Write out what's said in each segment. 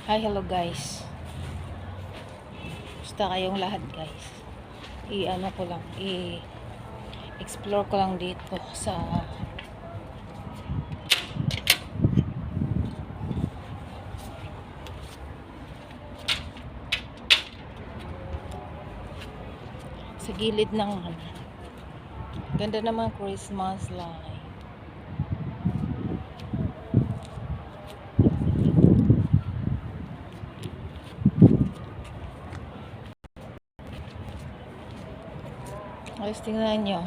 Hi, hello guys. Basta kayong lahat guys. I-ano ko lang, i-explore ko lang dito sa gilid ng ganda naman Christmas light. Guys, tingnan nyo.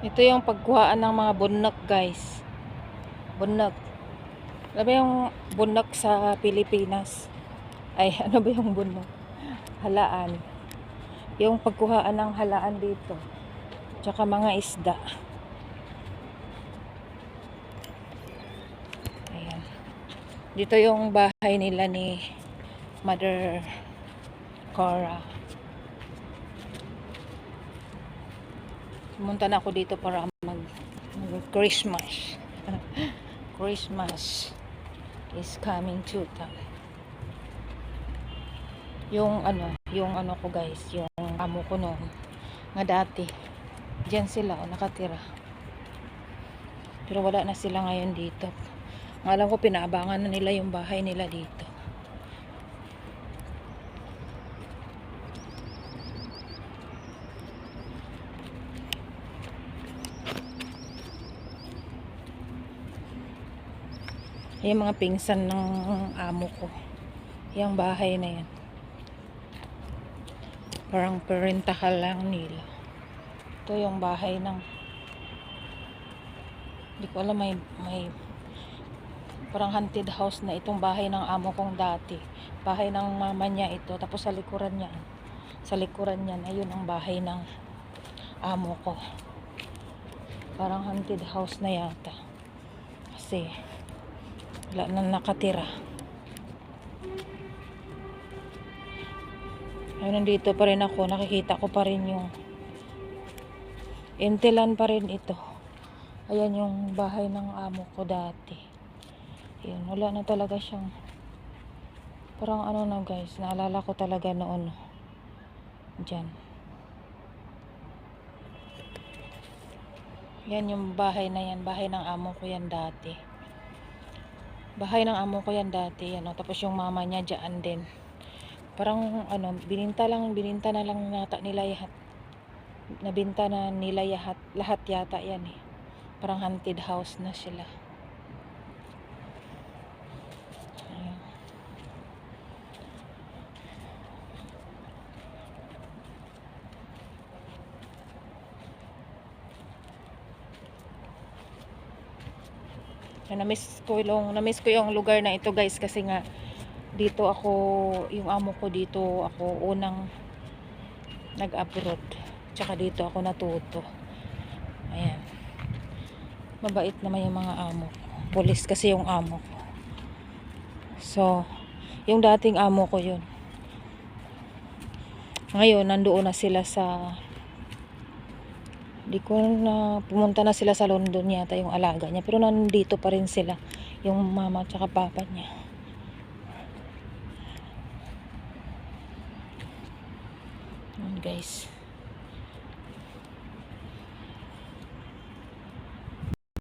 Ito yung pagkuhaan ng mga bunak guys. Bunak. Ano ba yung bunak sa Pilipinas? Ay, ano ba yung bunak? Halaan. Yung pagkuhaan ng halaan dito. Tsaka mga isda. Ayan. Dito yung bahay nila ni Mother Cora. Pumunta na ako dito para mag-Christmas. Christmas is coming to town. Yung ano ko guys, yung amo ko noon, nga dati, diyan sila nakatira. Pero wala na sila ngayon dito. Alam ko pinaabangan na nila yung bahay nila dito. Yung mga pingsan ng amo ko. Yung bahay na yan. Parang parentahan lang nila. Ito yung bahay ng hindi ko alam, may parang haunted house na itong bahay ng amo kong dati. Bahay ng mama niya ito. Tapos sa likuran niya ayun ang bahay ng amo ko. Parang haunted house na yata. Kasi wala na nakatira. Ayun, nandito pa rin ako. Nakikita ko pa rin yung Intilan pa rin ito. Ayan yung bahay ng amo ko dati. Ayun, wala na talaga siyang parang ano na guys. Naalala ko talaga noon. Diyan. Yan yung bahay na yan. Bahay ng amo ko yan dati. Bahay ng amo ko yan dati. Yan, tapos yung mama niya dyan din. Parang bininta na lang nata nila lahat. Nabinta na nila lahat yata yan eh. Parang haunted house na sila. Ayan. Na-miss ko yung lugar na ito guys, kasi nga dito ako, yung amo ko dito ako unang nag-abroad. Tsaka dito ako natuto. Ayan. Mabait naman yung mga amo. Pulis kasi yung amo ko. So, yung dating amo ko yun. Ngayon, nandoon na sila sa pumunta na sila sa London yata yung alaga niya. Pero nandito pa rin sila. Yung mama tsaka papa niya. Ayan guys.